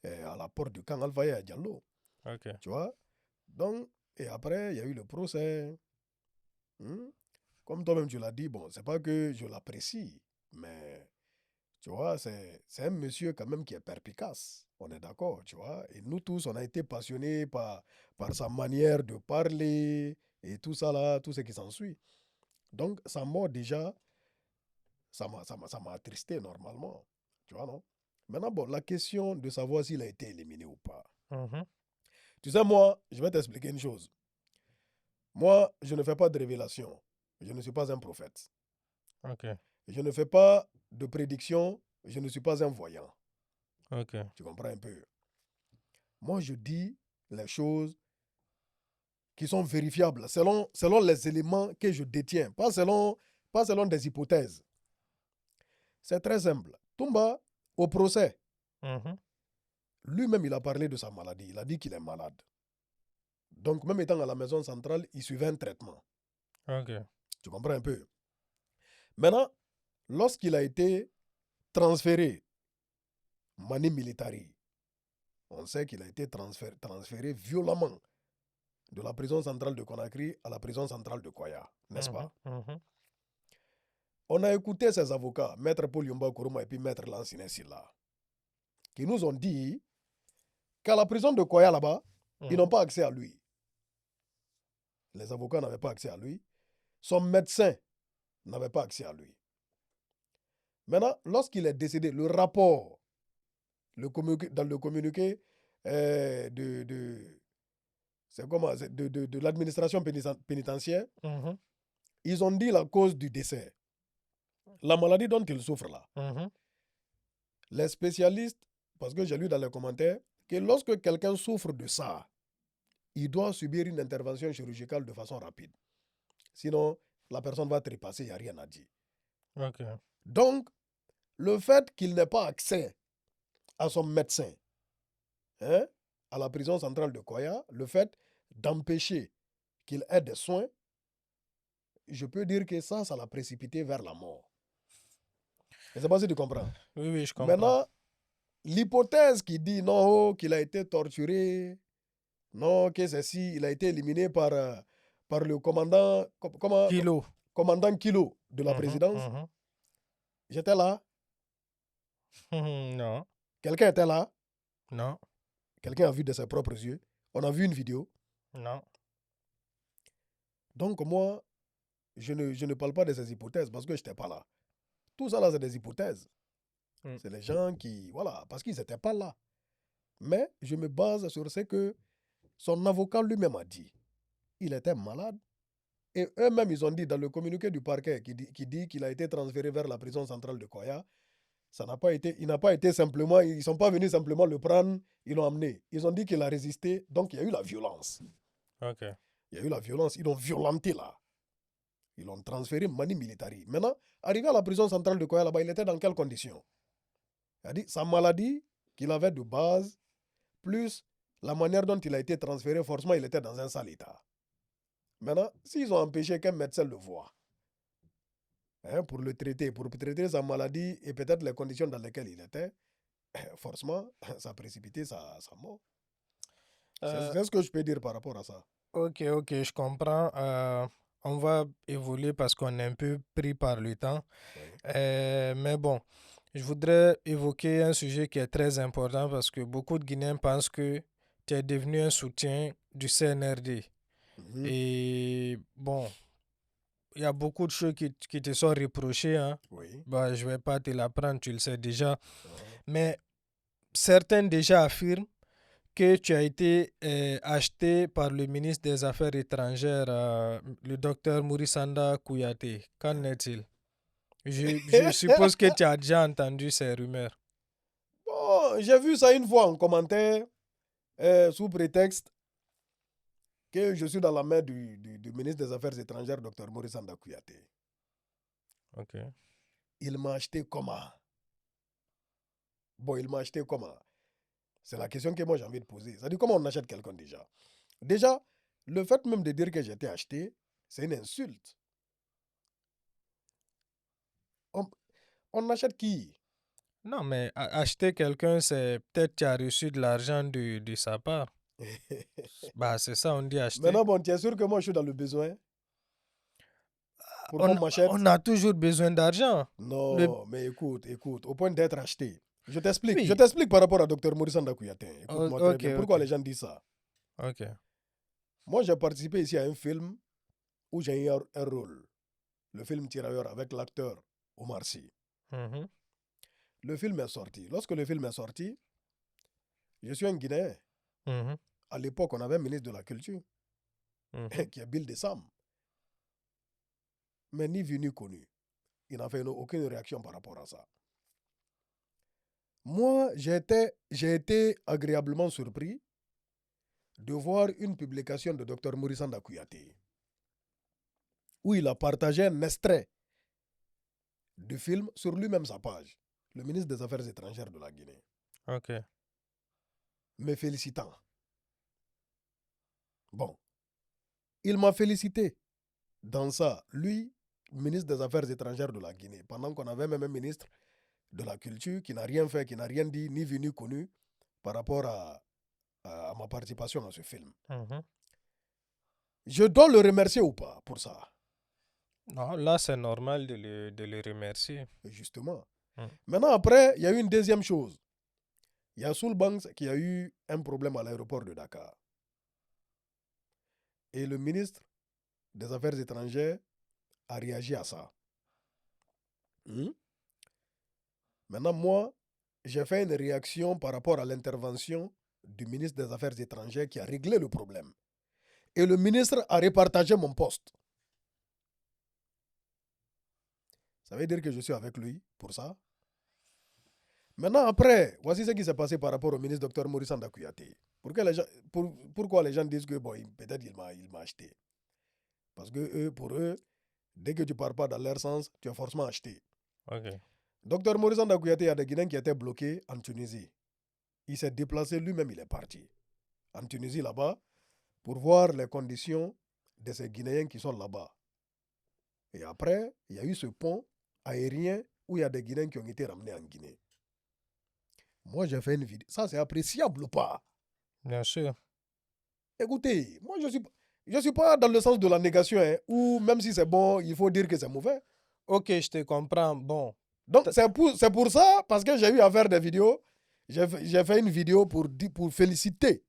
à la porte du camp Alpha et à Diallo. Ok. Tu vois? Donc, et après, il y a eu le procès. Hmm. Comme toi-même tu l'as dit, bon, c'est pas que je l'apprécie, mais tu vois, c'est un monsieur quand même qui est perspicace. On est d'accord, tu vois. Et nous tous, on a été passionnés par sa manière de parler et tout ça là, tout ce qui s'ensuit. Donc, sa mort déjà, ça m'a attristé normalement. Tu vois, non? Maintenant, bon, la question de savoir s'il a été éliminé ou pas. Mhm. Tu sais, moi, je vais t'expliquer une chose. Moi, je ne fais pas de révélation. Je ne suis pas un prophète. Ok. Je ne fais pas de prédiction. Je ne suis pas un voyant. Ok. Tu comprends un peu? Moi, je dis les choses qui sont vérifiables selon les éléments que je détiens, pas selon des hypothèses. C'est très simple. Toumba, au procès, Mhm. lui-même, il a parlé de sa maladie. Il a dit qu'il est malade. Donc, même étant à la maison centrale, il suivait un traitement. Ok. Tu comprends un peu? Maintenant, lorsqu'il a été transféré, Mani Militari, on sait qu'il a été transféré violemment de la prison centrale de Conakry à la prison centrale de Koya, n'est-ce Mhm. pas? Mhm. On a écouté ses avocats, Maître Paul Yumba Kourouma et puis Maître Lansine Silla, qui nous ont dit qu'à la prison de Koya là-bas, ils n'ont Mhm. pas accès à lui. Les avocats n'avaient pas accès à lui. Son médecin n'avait pas accès à lui. Maintenant, lorsqu'il est décédé, le rapport, dans le communiqué c'est comment, de l'administration pénitentiaire, Mhm. ils ont dit la cause du décès. La maladie dont il souffre là. Mhm. Les spécialistes, parce que j'ai lu dans les commentaires, que lorsque quelqu'un souffre de ça, il doit subir une intervention chirurgicale de façon rapide. Sinon, la personne va trépasser, il n'y a rien à dire. Ok. Donc, le fait qu'il n'ait pas accès à son médecin, hein, à la prison centrale de Koya, le fait d'empêcher qu'il ait des soins, je peux dire que ça l'a précipité vers la mort. Je ne sais pas si tu comprends. Oui, oui, je comprends. Maintenant, l'hypothèse qui dit non, qu'il a été torturé, non, que ceci, il a été éliminé par le commandant, Kilo. commandant Kilo de la Mhm. présidence. Mhm. J'étais là, Non. quelqu'un était là, Non. quelqu'un a vu de ses propres yeux, on a vu une vidéo. Non. Donc moi, je ne parle pas de ces hypothèses parce que je n'étais pas là. Tout ça là, c'est des hypothèses. Mm. C'est les gens qui, voilà, parce qu'ils n'étaient pas là. Mais je me base sur ce que son avocat lui-même a dit. Il était malade. Et eux-mêmes, ils ont dit dans le communiqué du parquet qui dit qu'il a été transféré vers la prison centrale de Koya, ça n'a pas été, il n'a pas été simplement, ils ne sont pas venus simplement le prendre, ils l'ont amené. Ils ont dit qu'il a résisté, donc il y a eu la violence. Ok. Il y a eu la violence, ils l'ont violenté là. Ils l'ont transféré Mani Militari. Maintenant, arrivé à la prison centrale de Koya, là-bas, il était dans quelles conditions? C'est-à-dire, sa maladie qu'il avait de base, plus la manière dont il a été transféré, forcément, il était dans un sale état. Maintenant, s'ils ont empêché qu'un médecin le voie, pour le traiter, pour traiter sa maladie et peut-être les conditions dans lesquelles il était, forcément, ça a précipité sa mort. C'est ce que je peux dire par rapport à ça. Ok, je comprends. On va évoluer parce qu'on est un peu pris par le temps. Oui. Mais bon, je voudrais évoquer un sujet qui est très important parce que beaucoup de Guinéens pensent que tu es devenu un soutien du CNRD. Mhm. Et bon, il y a beaucoup de choses qui te sont reprochées. Hein. Oui. Bah, je ne vais pas te l'apprendre, tu le sais déjà. Ah. Mais certains déjà affirment que tu as été acheté par le ministre des Affaires étrangères, le docteur Mourisanda Kouyaté. Qu'en est-il? Je suppose que tu as déjà entendu ces rumeurs. Bon, j'ai vu ça une fois en commentaire, sous prétexte que je suis dans la main du ministre des Affaires étrangères, Dr Maurice Anda Kouyaté. Ok. Il m'a acheté comment? Bon, il m'a acheté comment? C'est la question que moi j'ai envie de poser. C'est-à-dire, comment on achète quelqu'un déjà? Déjà, le fait même de dire que j'ai été acheté, c'est une insulte. On achète qui? Non, mais acheter quelqu'un, c'est peut-être tu as reçu de l'argent de sa part. Bah, c'est ça, on dit acheter. Maintenant, bon, tu es sûr que moi je suis dans le besoin? Pour qu'on m'achète? On a toujours besoin d'argent. Non, mais écoute, au point d'être acheté. Je t'explique. Oui. Je t'explique par rapport à Dr Maurice Anda Kouyaté. Écoute-moi très Ok, bien. Pourquoi ok. les gens disent ça? Ok. Moi, j'ai participé ici à un film où j'ai eu un rôle. Le film Tirailleur avec l'acteur Omar Sy. Mhm. Le film est sorti. Lorsque le film est sorti, je suis un Guinéen. Mhm. À l'époque, on avait un ministre de la Culture Mhm. qui est Bill Dessam. Mais ni vu ni connu. Il n'a fait aucune réaction par rapport à ça. Moi, j'ai été agréablement surpris de voir une publication de Dr Maurice Anda Kouyaté où il a partagé un extrait du film sur lui-même sa page, le ministre des Affaires étrangères de la Guinée, Ok. me félicitant. Bon, il m'a félicité dans ça, lui, ministre des Affaires étrangères de la Guinée, pendant qu'on avait même un ministre de la Culture qui n'a rien fait, qui n'a rien dit, ni vu ni connu par rapport à ma participation dans ce film. Mhm. Je dois le remercier ou pas pour ça? Non, là, c'est normal de le remercier. Justement. Mm. Maintenant, après, il y a eu une deuxième chose. Il y a Soul Banks qui a eu un problème à l'aéroport de Dakar. Et le ministre des Affaires étrangères a réagi à ça. Maintenant, moi, j'ai fait une réaction par rapport à l'intervention du ministre des Affaires étrangères qui a réglé le problème. Et le ministre a repartagé mon poste. Ça veut dire que je suis avec lui pour ça. Maintenant, après, voici ce qui s'est passé par rapport au ministre Dr Maurice Anda Kouyaté. Pourquoi les gens disent que bon, peut-être il m'a acheté? Parce que pour eux, dès que tu ne pars pas dans leur sens, tu es forcément acheté. Ok. Dr Maurice Anda Kouyaté, il y a des Guinéens qui étaient bloqués en Tunisie. Il s'est déplacé lui-même, il est parti en Tunisie là-bas pour voir les conditions de ces Guinéens qui sont là-bas. Et après, il y a eu ce pont aérien où il y a des Guinéens qui ont été ramenés en Guinée. Moi, j'ai fait une vidéo. Ça, c'est appréciable ou pas? Bien sûr. Écoutez, moi, je suis pas dans le sens de la négation, hein, où même si c'est bon, il faut dire que c'est mauvais. Ok, je te comprends. Bon. Donc, c'est pour ça, parce que j'ai eu à faire des vidéos, j'ai fait une vidéo pour féliciter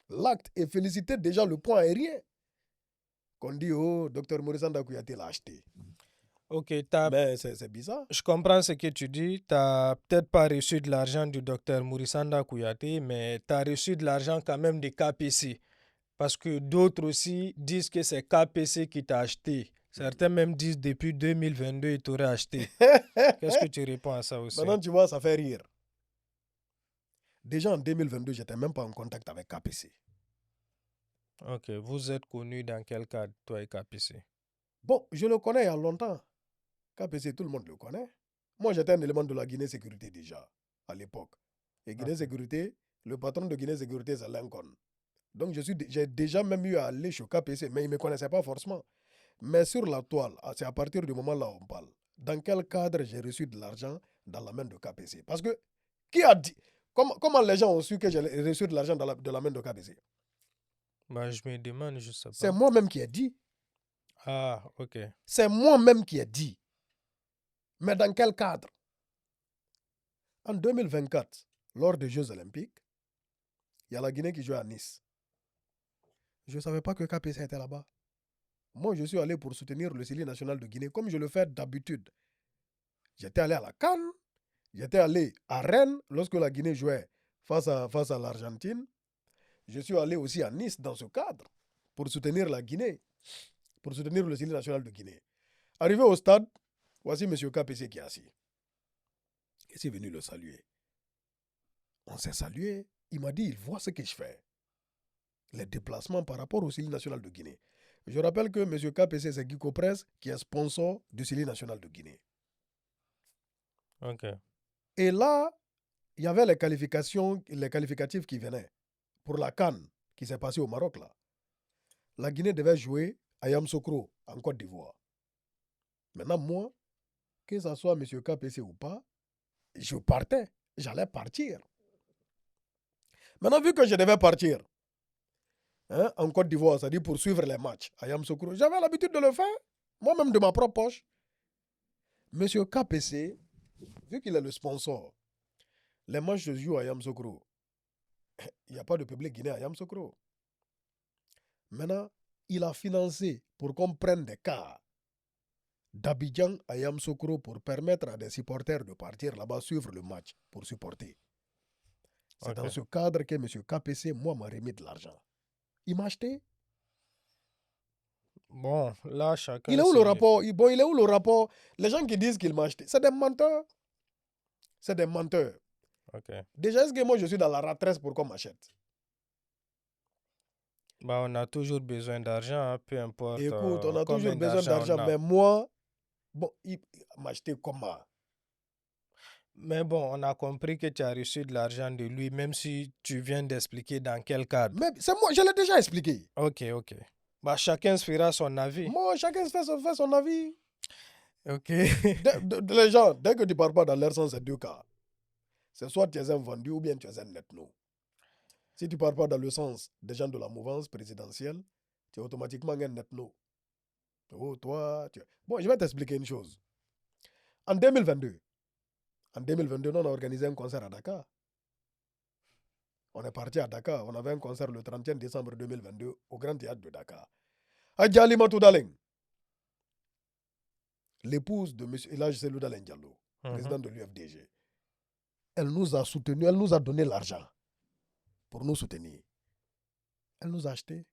l'acte et féliciter déjà le pont aérien. Qu'on dit, oh, Dr Maurice Anda Kouyaté l'a acheté. Ok, Mais c'est bizarre. je comprends ce que tu dis. Tu n'as peut-être pas reçu de l'argent du docteur Mourisanda Kouyaté, mais tu as reçu de l'argent quand même des KPC. Parce que d'autres aussi disent que c'est KPC qui t'a acheté. Certains même disent depuis 2022, ils t'auraient acheté. Qu'est-ce que tu réponds à ça aussi? Maintenant, tu vois, ça fait rire. Déjà en 2022, je n'étais même pas en contact avec KPC. Ok, vous êtes connus dans quel cadre, toi et KPC? Bon, je le connais il y a longtemps. KPC, tout le monde le connaît. Moi, j'étais un élément de la Guinée Sécurité déjà, à l'époque. Et Guinée Ok. Sécurité, le patron de Guinée Sécurité, c'est Lincoln. Donc, j'ai déjà même eu à aller chez KPC, mais il ne me connaissait pas forcément. Mais sur la toile, c'est à partir du moment là où on parle. Dans quel cadre j'ai reçu de l'argent dans la main de KPC? Parce que, qui a dit? Comment les gens ont su que j'ai reçu de l'argent de la main de KPC? Bah, je me demande, je sais C'est pas. moi-même qui ai dit. Ah, ok. C'est moi-même qui ai dit. Mais dans quel cadre? En 2024, lors des Jeux Olympiques, il y a la Guinée qui joue à Nice. Je ne savais pas que KPC était là-bas. Moi, je suis allé pour soutenir le Syli national de Guinée, comme je le fais d'habitude. J'étais allé à la CAN, j'étais allé à Rennes lorsque la Guinée jouait face à l'Argentine. Je suis allé aussi à Nice dans ce cadre pour soutenir la Guinée, pour soutenir le Syli national de Guinée. Arrivé au stade, voici M. KPC qui est assis. Et c'est venu le saluer. On s'est salué. Il m'a dit, il voit ce que je fais. Les déplacements par rapport au Syli national de Guinée. Je rappelle que M. KPC, c'est Guy Coprez qui est sponsor du Syli national de Guinée. Ok. Et là, il y avait les qualificatifs qui venaient pour la CAN qui s'est passée au Maroc là. La Guinée devait jouer à Yamoussoukro en Côte d'Ivoire. Maintenant, moi, que ce soit M. KPC ou pas, je partais. J'allais partir. Maintenant, vu que je devais partir en Côte d'Ivoire, c'est-à-dire pour suivre les matchs à Yamoussoukro, j'avais l'habitude de le faire, moi-même de ma propre poche. M. KPC, vu qu'il est le sponsor, les matchs se jouent à Yamoussoukro. Il n'y a pas de public guinéen à Yamoussoukro. Maintenant, il a financé pour qu'on prenne des cars d'Abidjan à Yamoussoukro pour permettre à des supporters de partir là-bas suivre le match pour supporter. C'est dans Ok. ce cadre que M. KPC, moi, m'a remis de l'argent. Il m'a acheté. Bon, là, Il chacun est où le c'est... rapport? Bon, il est où le rapport? Les gens qui disent qu'il m'a acheté, c'est des menteurs. C'est des menteurs. Ok. Déjà, est-ce que moi, je suis dans la ratresse pour qu'on m'achète? Bah, on a toujours besoin d'argent, hein, peu importe Écoute, on a toujours combien besoin d'argent d'argent, on a. mais moi, bon, il m'a acheté comment? Mais bon, on a compris que tu as reçu de l'argent de lui, même si tu viens d'expliquer dans quel cadre. Mais c'est moi, je l'ai déjà expliqué. Ok, ok. Bah, chacun se fera son avis. Moi, chacun fait son avis. Ok. Les gens, dès que tu ne parles pas dans leur sens, c'est deux cas. C'est soit tu es un vendu ou bien tu es un ethno. Si tu ne parles pas dans le sens des gens de la mouvance présidentielle, tu es automatiquement un ethno. Oh, toi, Bon, je vais t'expliquer une chose. En 2022, nous, on a organisé un concert à Dakar. On est parti à Dakar. On avait un concert le 31 décembre 2022 au Grand Théâtre de Dakar. Adjali Matoudaleng, l'épouse de M. Elhaj Selou Dalein Diallo, président de l'UFDG, elle nous a soutenus, elle nous a donné l'argent pour nous soutenir. Elle nous a acheté.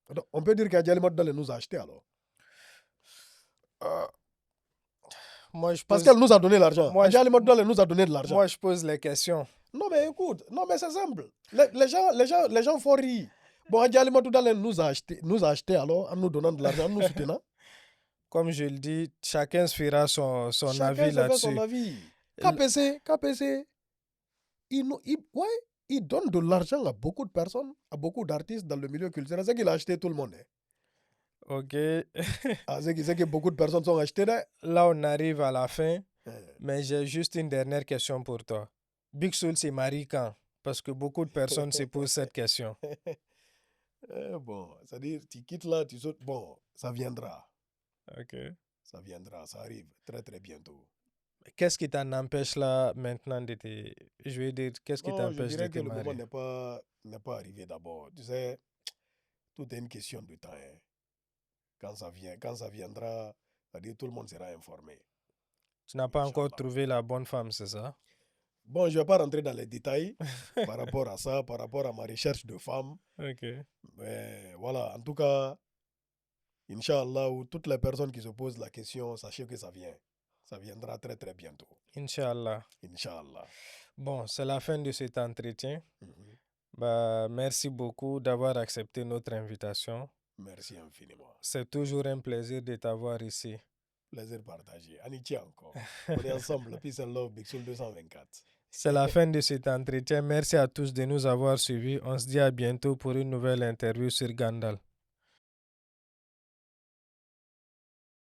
Donc, on peut dire qu'Adjali Matoudaleng nous a acheté alors. Euh, moi, je Parce pose, qu'elle nous a donné l'argent. moi, je, Adjali Matoudaleng nous a donné de l'argent. moi, je pose les questions. Non mais écoute, non mais c'est simple. Les gens font rire. Bon, Adjali Matoudaleng nous a acheté alors en nous donnant de l'argent, en nous soutenant. Comme je le dis, chacun se fera son Chacun avis se fait son là-dessus. avis. L- KPC, ouais, il donne de l'argent à beaucoup de personnes, à beaucoup d'artistes dans le milieu culturel. C'est qu'il a acheté tout le monde. Ok. Ah, c'est que beaucoup de personnes sont achetées. Là, on arrive à la fin, Eh, mais j'ai juste une dernière question pour toi. Big Soul s'est marié quand? Parce que beaucoup de personnes se posent cette question. bon, c'est-à-dire, tu quittes là, tu sautes. Bon, ça viendra. Ok. Ça viendra, ça arrive très très bientôt. Qu'est-ce qui t'en empêche là maintenant de te... Je vais dire, qu'est-ce qui Non, je t'empêche de dirais te que le moment marier? n'est pas arrivé d'abord. Tu sais, tout est une question de temps. Hein. Quand ça viendra, c'est-à-dire tout le monde sera informé. Tu n'as pas encore Inch'Allah. trouvé la bonne femme, c'est ça? Bon, je ne vais pas rentrer dans les détails par rapport à ça, par rapport à ma recherche de femme. Ok. Mais voilà, en tout cas, Inch'Allah, toutes les personnes qui se posent la question, sachez que ça vient. Ça viendra très très bientôt. Inch'Allah. Inch'Allah. Bon, c'est la fin de cet entretien. Mhm. Bah, merci beaucoup d'avoir accepté notre invitation. Merci infiniment. C'est toujours un plaisir de t'avoir ici. Plaisir partagé. Anichi encore. On est ensemble. Peace and love, Big Soul 224. C'est la fin de cet entretien. Merci à tous de nous avoir suivis. On se dit à bientôt pour une nouvelle interview sur Gandal.